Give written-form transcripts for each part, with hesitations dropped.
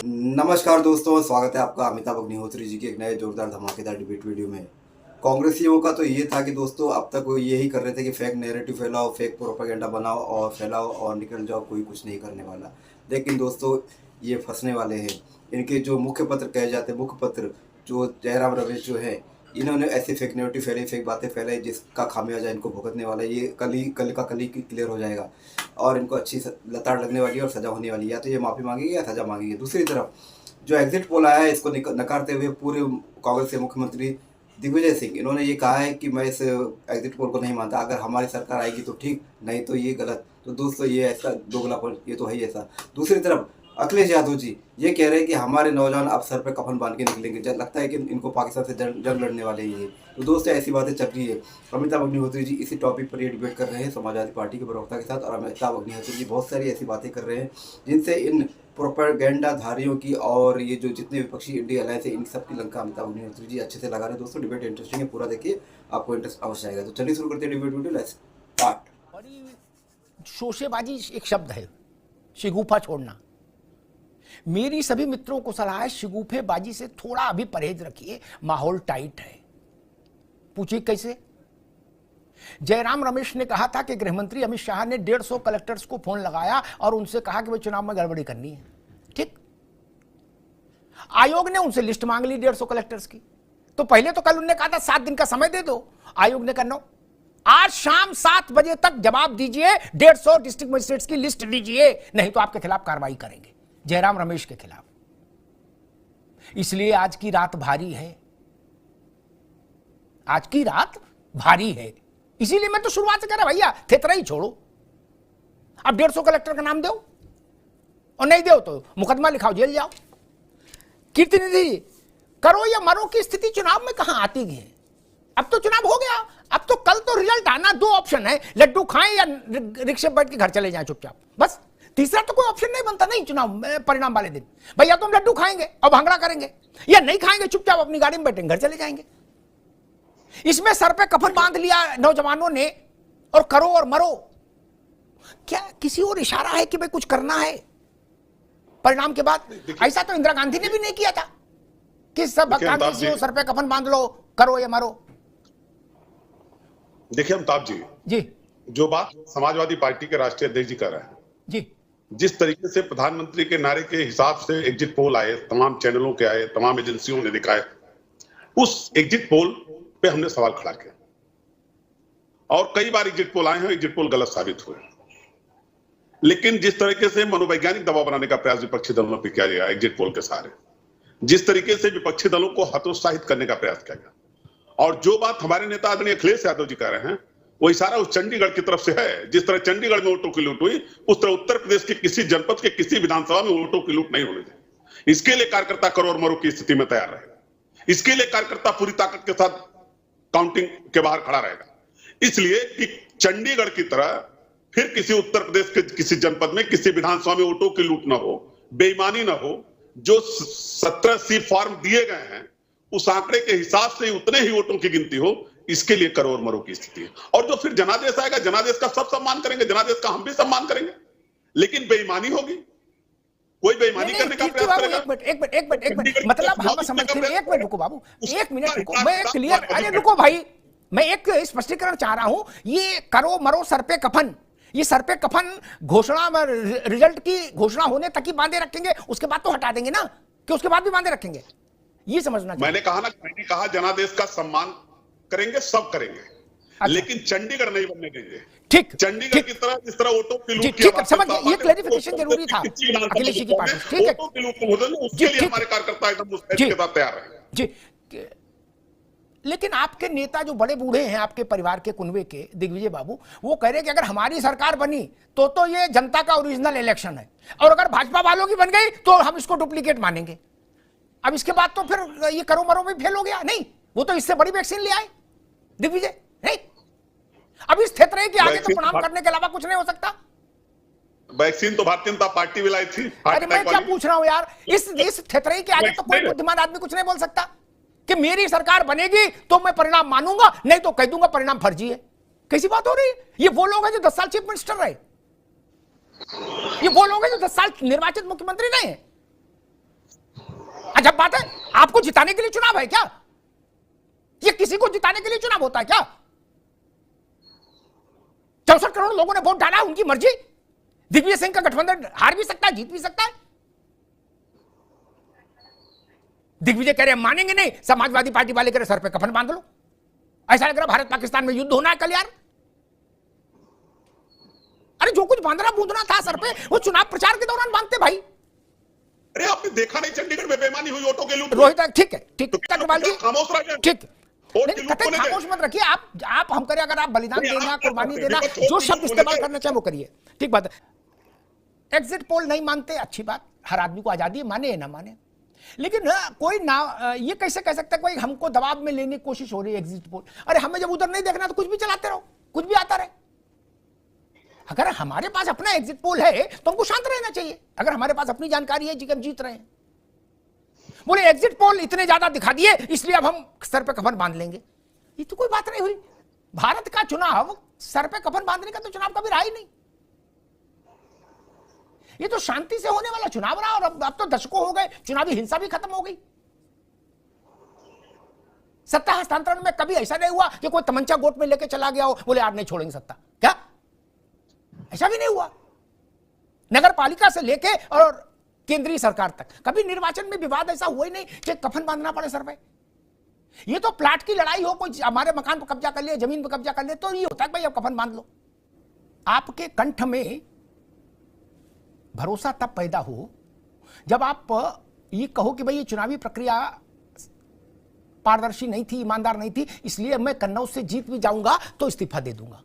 नमस्कार दोस्तों, स्वागत है आपका अमिताभ अग्निहोत्री जी के एक नए जोरदार धमाकेदार डिबेट वीडियो में। कांग्रेसियों का तो ये था कि दोस्तों अब तक वो यही कर रहे थे कि फेक नैरेटिव फैलाओ, फेक प्रोपेगेंडा बनाओ और फैलाओ और निकल जाओ, कोई कुछ नहीं करने वाला। लेकिन दोस्तों ये फंसने वाले हैं। इनके जो मुख्य पत्र कहे जाते हैं, मुख्य पत्र जो जयराम रमेश जो है, इन्होंने ऐसी फेक नेगेटिव फैलाई, फेक बातें फैलाई जिसका खामियाजा इनको भुगतने वाला है। ये कल ही क्लियर हो जाएगा और इनको अच्छी लताड़ लगने वाली है और सज़ा होने वाली है। या तो ये माफ़ी मांगेंगे या सज़ा मांगेंगे। दूसरी तरफ जो एग्जिट पोल आया है, इसको नकारते हुए पूरे कांग्रेस के मुख्यमंत्री दिग्विजय सिंह, इन्होंने ये कहा है कि मैं इस एग्जिट पोल को नहीं मानता। अगर हमारी सरकार आएगी तो ठीक, नहीं तो ये गलत। तो दोस्तों ये ऐसा दोगलापन, ये तो है ही ऐसा। दूसरी तरफ अखिलेश यादव जी ये कह रहे हैं कि हमारे नौजवान अब सर पे कफन बांध के निकलेंगे। जब लगता है कि इनको पाकिस्तान से जंग लड़ने वाले ही है। तो दोस्तों ऐसी बातें चल रही है। अमिताभ अग्निहोत्री जी इसी टॉपिक पर ये डिबेट कर रहे हैं समाजवादी पार्टी के प्रवक्ता के साथ। और अमिताभ अग्निहोत्री जी बहुत सारी ऐसी बातें कर रहे हैं जिनसे इन प्रोपेगेंडाधारियों की और ये जो जितने विपक्षी इंडिया अलायंस है, इन सब की लंका अमिताभ अग्निहोत्री जी अच्छे से लगा रहे हैं। दोस्तों डिबेट इंटरेस्टिंग है, पूरा देखिए, आपको इंटरेस्ट अवश्य आएगा। तो चलिए शुरू करते हैं डिबेट वीडियो। Let's start. बड़ी शोशेबाजी एक शब्द है, शिगुफा छोड़ना। मेरी सभी मित्रों को सलाह है, शिगुफेबाजी से थोड़ा अभी परहेज रखिए, माहौल टाइट है। पूछिए कैसे? जयराम रमेश ने कहा था कि गृहमंत्री अमित शाह ने 150 कलेक्टर्स को फोन लगाया और उनसे कहा कि वो चुनाव में गड़बड़ी करनी है। ठीक, आयोग ने उनसे लिस्ट मांग ली 150 कलेक्टर्स की। तो पहले तो कल उन्होंने कहा था 7 दिन का समय दे दो, आयोग ने कहा आज शाम 7 बजे तक जवाब दीजिए, 150 डिस्ट्रिक्ट मजिस्ट्रेट्स की लिस्ट दीजिए, नहीं तो आपके खिलाफ कार्रवाई करेंगे, जयराम रमेश के खिलाफ। इसलिए आज की रात भारी है, आज की रात भारी है। इसीलिए मैं तो शुरुआत से कह रहा भैया थेतरा ही छोड़ो। अब 150 कलेक्टर का नाम दो और नहीं दो तो मुकदमा लिखाओ, जेल जाओ। कीर्ति निधि करो या मरो की स्थिति चुनाव में कहां आती है? अब तो चुनाव हो गया, अब तो कल तो रिजल्ट आना। 2 ऑप्शन है, लड्डू खाएं या रिक्शे बैठ के घर चले जाएं चुपचाप, बस। तीसरा तो कोई ऑप्शन नहीं बनता नहीं चुनाव परिणाम वाले दिन। भैया तो हम लड्डू खाएंगे और भांगड़ा करेंगे, या नहीं खाएंगे, चुपचाप अपनी गाड़ी में बैठेंगे, घर चले जाएंगे। इसमें सर पे कफन बांध लिया नौजवानों ने, और करो और मरो। क्या किसी और इशारा है कि भाई कुछ करना है परिणाम के बाद? ऐसा तो इंदिरा गांधी ने भी नहीं किया था कि सब कांग्रेसियों सर पे कफन बांध लो, करो या मरो। देखिए अमिताभ जी, जो बात समाजवादी पार्टी के राष्ट्रीय अध्यक्ष जी कर रहे हैं जी, जिस तरीके से प्रधानमंत्री के नारे के हिसाब से एग्जिट पोल आए, तमाम चैनलों के आए, तमाम एजेंसियों ने दिखाए, उस एग्जिट पोल पे हमने सवाल खड़ा किया। और कई बार एग्जिट पोल आए हैं, एग्जिट पोल गलत साबित हुए। लेकिन जिस तरीके से मनोवैज्ञानिक दबाव बनाने का प्रयास विपक्षी दलों पर किया गया एग्जिट पोल के सहारे, जिस तरीके से विपक्षी दलों को हतोत्साहित करने का प्रयास किया गया, और जो बात हमारे नेता आदरणीय अखिलेश यादव जी कह रहे हैं, वो इशारा उस चंडीगढ़ की तरफ से है। जिस तरह चंडीगढ़ में वोटों की लूट हुई, उस तरह उत्तर प्रदेश के किसी जनपद के किसी विधानसभा में वोटों की लूट नहीं होने देगी। इसके लिए कार्यकर्ता करो और मरो की स्थिति में तैयार रहेगा। इसके लिए कार्यकर्ता पूरी ताकत के साथ काउंटिंग के बाहर खड़ा रहेगा, इसलिए कि चंडीगढ़ की तरह फिर किसी उत्तर प्रदेश के किसी जनपद में किसी विधानसभा में वोटों की लूट ना हो, बेईमानी ना हो। जो 17 सी फॉर्म दिए गए हैं उस आंकड़े के हिसाब से उतने ही वोटों की गिनती हो, इसके लिए करो और मरो की स्थिति है। और जो फिर जनादेश आएगा, जनादेश का सब सम्मान करेंगे, जनादेश का हम भी सम्मान करेंगे, लेकिन बेईमानी होगी, कोई बेईमानी करने का प्रयास करेगा। एक मिनट, मतलब हम समझते हैं। एक मिनट रुको बाबू, 1 मिनट रुको, मैं क्लियर, अरे रुको भाई, मैं एक स्पष्टीकरण चाह रहा हूं। ये करो मरो सर पे कफन, ये सर पे कफन घोषणा में रिजल्ट की घोषणा होने तक ही बांधे रखेंगे, उसके बाद तो हटा देंगे ना, कि उसके बाद भी बांधे रखेंगे? ये समझना मैंने कहा जनादेश का सम्मान करेंगे, सब करेंगे। अच्छा। लेकिन चंडीगढ़ नहीं बनने देंगे। ठीक, चंडीगढ़ की तरह जिस तरह वोटों की लूट की ठीक, समझ गए, ये क्लैरिफिकेशन जरूरी था अखिलेश जी की बात। ठीक है, उसके लिए हमारे कार्यकर्ता एकदम मुस्तैद के साथ तैयार हैं जी। लेकिन आपके नेता जो बड़े बूढ़े हैं आपके परिवार के कुनबे के, दिग्विजय बाबू, वो कह रहे हैं कि अगर हमारी सरकार बनी तो ये जनता का ओरिजिनल इलेक्शन है, और अगर भाजपा वालों की बन गई तो हम इसको डुप्लीकेट मानेंगे। अब इसके बाद तो फिर ये करो मरो में फेल हो गया। नहीं, वो तो इससे बड़ी वैक्सीन ले आए दिग्विजय। नहीं, अब इस थेतरे के आगे तो प्रणाम करने के अलावा कुछ नहीं हो सकता। वैक्सीन तो भारतीय जनता पार्टी भी लाई थी। अरे मैं क्या पूछ रहा हूं यार, इस थेतरे के आगे तो कोई बुद्धिमान आदमी कुछ नहीं बोल सकता कि मेरी सरकार बनेगी तो मैं परिणाम मानूंगा, नहीं तो कह दूंगा परिणाम फर्जी है। कैसी बात हो रही है? ये वो लोग हैं जो 10 साल चीफ मिनिस्टर रहे, ये वो लोग हैं जो 10 साल निर्वाचित मुख्यमंत्री नहीं है। अजब बात है, आपको जिताने के लिए चुनाव है क्या? ये किसी को जिताने के लिए चुनाव होता है क्या? 64 करोड़ लोगों ने वोट डाला, उनकी मर्जी। दिग्विजय सिंह का गठबंधन हार भी सकता है, जीत भी सकता है। दिग्विजय कह रहे मानेंगे नहीं, समाजवादी पार्टी वाले कह रहे सर पे कफन बांध लो। ऐसा लग रहा भारत पाकिस्तान में युद्ध होना है कल यार। अरे जो कुछ बांधना बूंदना था सर पे, वो चुनाव प्रचार के दौरान बांधते भाई। अरे आपने देखा नहीं चंडीगढ़ में बेईमानी हुई ऑटो के लूट? रोहित ठीक है, ठीक अग्रवाल जी, खामोश रह गए। ठीक, वोट नहीं की लूट कतई होने खामोश मत रखिए। आप हम करें, अगर आप बलिदान नहीं, देना, आप कुर्बानी देखो, देना, देखो, जो छोटी शब्द लूट इस्तेमाल होने करना चाहे वो करिए, ठीक बात है। एग्जिट पोल नहीं मानते, अच्छी बात, हर आदमी को आजादी है, माने या ना माने। लेकिन कोई ना ये कैसे कह सकता है कोई हमको दबाव में लेने की कोशिश हो रही है एग्जिट पोल। अरे हमें जब उधर नहीं देखना तो कुछ भी चलाते रहो, कुछ भी आता रहे। अगर हमारे पास अपना एग्जिट पोल है तो हमको शांत रहना चाहिए। अगर हमारे पास अपनी जानकारी है जी हम जीत रहे हैं, बोले एग्जिट पोल इतने ज्यादा दिखा दिए इसलिए अब हम सर पे कफन बांध लेंगे, ये तो कोई बात नहीं हुई। भारत का चुनाव सर पे कफन बांधने का तो चुनाव कभी रहा ही नहीं। ये तो शांति से होने वाला चुनाव रहा, और अब तो दशकों हो गए, चुनावी हिंसा भी खत्म हो गई। सत्ता हस्तांतरण में कभी ऐसा नहीं हुआ कि कोई तमंचा गोट में लेके चला गया हो, बोले आज नहीं छोड़ेंगे सत्ता, क्या ऐसा भी नहीं हुआ। नगर पालिका से लेके और केंद्रीय सरकार तक कभी निर्वाचन में विवाद ऐसा हुआ ही नहीं कि कफन बांधना पड़े सर पे। ये तो प्लाट की लड़ाई हो, कोई हमारे मकान पर कब्जा कर ले, जमीन पर कब्जा कर ले, तो ये होता है भाई अब कफन बांध लो। आपके कंठ में भरोसा तब पैदा हो जब आप ये कहो कि भाई ये चुनावी प्रक्रिया पारदर्शी नहीं थी, ईमानदार नहीं थी, इसलिए मैं कन्नौज से जीत भी जाऊंगा तो इस्तीफा दे दूंगा।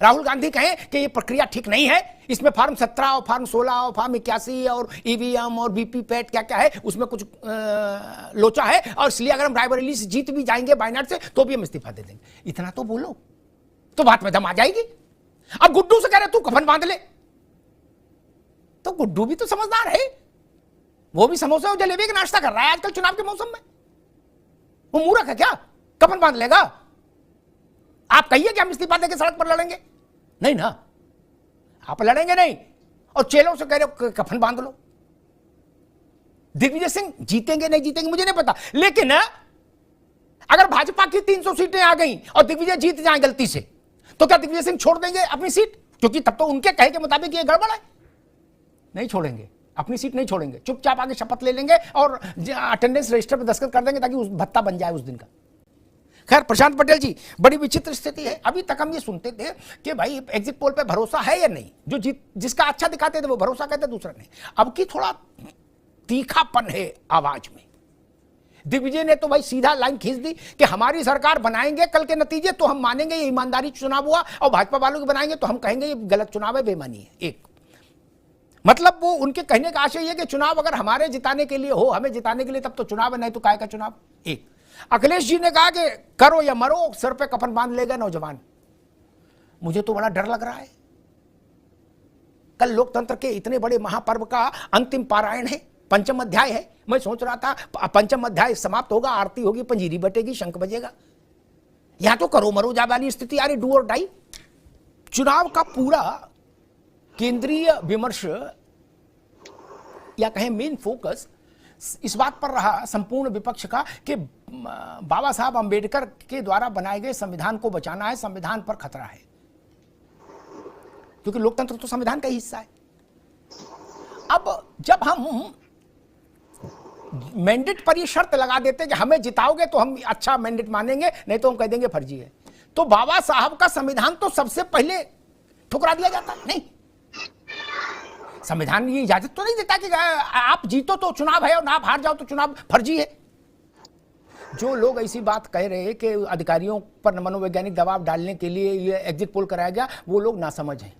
राहुल गांधी कहें कि ये प्रक्रिया ठीक नहीं है, इसमें फॉर्म 17 और फॉर्म 16 और फॉर्म 81 और ईवीएम और वीवीपैट क्या क्या है, उसमें कुछ लोचा है, और इसलिए अगर हम रायबरेली से जीत भी जाएंगे बायनाट से तो भी हम इस्तीफा दे देंगे। इतना तो बोलो तो बात में दम आ जाएगी। अब गुड्डू से कह रहे तू कफन बांध ले, तो गुड्डू भी तो समझदार है, वो भी समोसे और जलेबी का नाश्ता कर रहा है आजकल चुनाव के मौसम में। वो मूर्ख है क्या, कफन बांध लेगा? आप कहिए कि हम इस्तीफा देके सड़क पर लड़ेंगे, नहीं ना, आप लड़ेंगे नहीं, और चेलों से कह रहे हो कफन बांध लो। दिग्विजय सिंह जीतेंगे नहीं जीतेंगे मुझे नहीं पता, लेकिन अगर भाजपा की 300 सीटें आ गई और दिग्विजय जीत जाए गलती से, तो क्या दिग्विजय सिंह छोड़ देंगे अपनी सीट? क्योंकि तब तो उनके कहे के मुताबिक ये गड़बड़ है। नहीं छोड़ेंगे, अपनी सीट नहीं छोड़ेंगे, चुपचाप आगे शपथ ले लेंगे और अटेंडेंस रजिस्टर पर दस्तखत कर देंगे ताकि उस भत्ता बन जाए उस दिन का। खैर प्रशांत पटेल जी, बड़ी विचित्र स्थिति है। अभी तक हम ये सुनते थे कि भाई एग्जिट पोल पे भरोसा है या नहीं, जो जिसका अच्छा दिखाते थे वो भरोसा कहते, दूसरा नहीं। अब की थोड़ा तीखापन है आवाज में। दिग्विजय ने तो भाई सीधा लाइन खींच दी कि हमारी सरकार बनाएंगे, कल के नतीजे तो हम मानेंगे ये ईमानदारी चुनाव हुआ, और भाजपा वालों के बनाएंगे तो हम कहेंगे ये गलत चुनाव है, बेईमानी है। एक मतलब वो उनके कहने का आशय है कि चुनाव अगर हमारे जिताने के लिए हो, हमें जिताने के लिए, तब तो चुनाव है, नहीं तो काय का चुनाव। एक अखिलेश जी ने कहा कि करो या मरो, सर पे कफन बांध लेगा नौजवान। मुझे तो बड़ा डर लग रहा है। कल लोकतंत्र के इतने बड़े महापर्व का अंतिम पारायण है, पंचम अध्याय है। मैं सोच रहा था पंचम अध्याय समाप्त होगा, आरती होगी, पंजीरी बटेगी, शंख बजेगा, यहां तो करो मरो जा वाली स्थिति आ रही, डू और डाई। चुनाव का पूरा केंद्रीय विमर्श या कहें मेन फोकस इस बात पर रहा संपूर्ण विपक्ष का कि बाबा साहब अंबेडकर के द्वारा बनाए गए संविधान को बचाना है, संविधान पर खतरा है, क्योंकि लोकतंत्र तो संविधान का ही हिस्सा है। अब जब हम मैंडेट पर ये शर्त लगा देते कि हमें जिताओगे तो हम अच्छा मैंडेट मानेंगे, नहीं तो हम कह देंगे फर्जी है, तो बाबा साहब का संविधान तो सबसे पहले ठुकरा दिया जाता। नहीं, संविधान ये इजाजत तो नहीं देता कि आप जीतो तो चुनाव है और आप हार जाओ तो चुनाव फर्जी है। जो लोग ऐसी बात कह रहे हैं कि अधिकारियों पर मनोवैज्ञानिक दबाव डालने के लिए ये एग्जिट पोल कराया गया, वो लोग नासमझ हैं।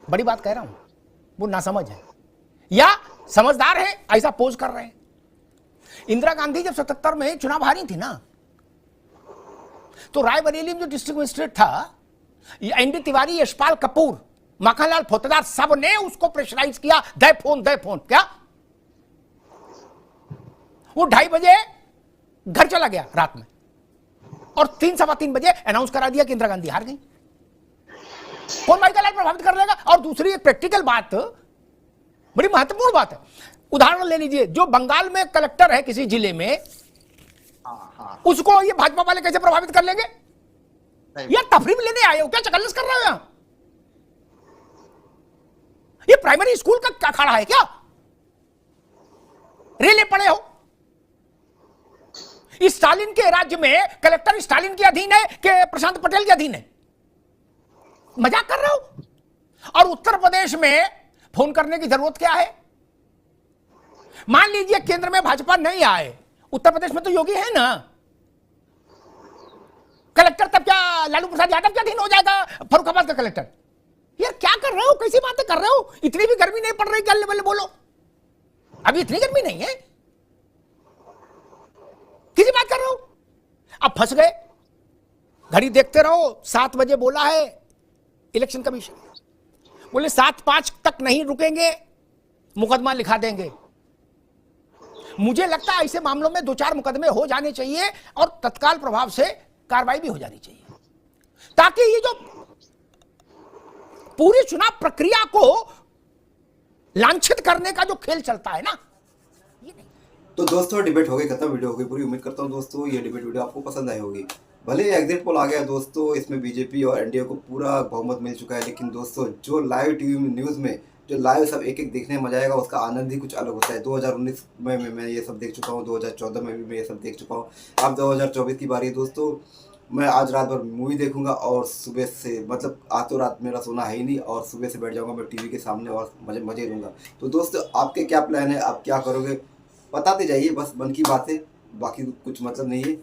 बड़ी बात कह रहा हूं, वो नासमझ है या समझदार है, ऐसा पोज कर रहे हैं। इंदिरा गांधी जब 77 में चुनाव हारी थी ना, तो रायबरेली में जो डिस्ट्रिक्ट मजिस्ट्रेट था, एनडी तिवारी, यशपाल कपूर, मक्खनलाल फोतेदार, सब ने उसको प्रेशराइज किया, दे फोन। क्या वो 2:30 बजे घर चला गया रात में, और 3-3:15 बजे अनाउंस करा दिया कि इंदिरा गांधी हार गई। कौन भाई का लाल प्रभावित कर लेगा? और दूसरी एक प्रैक्टिकल बात, बड़ी महत्वपूर्ण बात है, उदाहरण ले लीजिए, जो बंगाल में कलेक्टर है किसी जिले में, उसको ये भाजपा वाले कैसे प्रभावित कर लेंगे? यार तफरीह में लेने आए हो क्या? चकल्लस कर रहे हो? यहां ये प्राइमरी स्कूल का क्या खड़ा है क्या? रेले पड़े हो? इस स्टालिन के राज्य में कलेक्टर स्टालिन के अधीन है कि प्रशांत पटेल के अधीन है? मजाक कर रहे हो? और उत्तर प्रदेश में फोन करने की जरूरत क्या है? मान लीजिए केंद्र में भाजपा नहीं आए, उत्तर प्रदेश में तो योगी है ना कलेक्टर, तब क्या लालू प्रसाद यादव के अधीन हो जाएगा फर्रुखाबाद का कलेक्टर? यार क्या कर रहे हो? कैसी बातें कर रहे हो? इतनी भी गर्मी नहीं पड़ रही, गले बल्ले बोलो, अभी इतनी गर्मी नहीं है, किसी बात कर रहे हो? अब फंस गए, घड़ी देखते रहो। 7 बजे बोला है इलेक्शन कमीशन, बोले 7:05 तक नहीं रुकेंगे, मुकदमा लिखा देंगे। मुझे लगता है ऐसे मामलों में 2-4 मुकदमे हो जाने चाहिए और तत्काल प्रभाव से कार्रवाई भी हो जानी चाहिए, ताकि ये जो पूरी चुनाव प्रक्रिया को लांछित करने का जो खेल चलता है ना, ये नहीं। तो दोस्तों डिबेट हो गई खत्म, वीडियो हो गई पूरी। उम्मीद करता हूं दोस्तों ये डिबेट वीडियो आपको पसंद आई होगी। भले एग्जिट पोल आ गया दोस्तों, इसमें बीजेपी और एनडीए को पूरा बहुमत मिल चुका है, लेकिन दोस्तों जो लाइव टीवी में न्यूज़ में जो लाइव सब एक एक देखने में मजा आएगा, उसका आनंद ही कुछ अलग होता है। 2019 में मैं ये सब देख चुका हूँ, 2014 में भी मैं ये सब देख चुका हूँ। अब 2024 की बारी है दोस्तों। मैं आज रात भर मूवी देखूंगा और सुबह से, मतलब आज तो रात मेरा सोना है ही नहीं, और सुबह से बैठ जाऊंगा मैं टीवी के सामने और मजे लूंगा। तो दोस्तों आपके क्या प्लान है, आप क्या करोगे बताते जाइए, बस मन की बात है, बाकी कुछ मतलब नहीं है।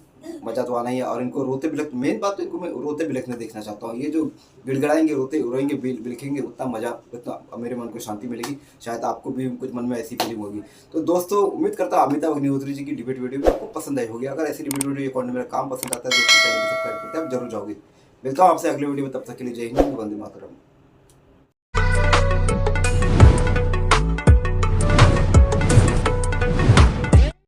मजा तो आना ही है। और इनको रोते बिलख, मेन बात तो इनको मैं रोते बिलखने देखना चाहता हूँ। ये जो गिड़गड़ाएंगे, रोते रोएंगे, बिलखेंगे, उतना मजा, उतना मेरे मन को शांति मिलेगी। शायद आपको भी कुछ मन में ऐसी फीलिंग होगी। तो दोस्तों उम्मीद करता हूँ अमिताभ अग्निहोत्री जी की डिबेट वीडियो भी आपको पसंद आई होगी। अगर ऐसी डिबेट वीडियो अकॉर्डिंग मेरा काम पसंद आता है दोस्तों, चैनल को सब्सक्राइब करके आप जरूर जाओगे। मिलता हूँ आपसे अगले वीडियो में, तब तक के लिए जय हिंद, वंदे मातरम।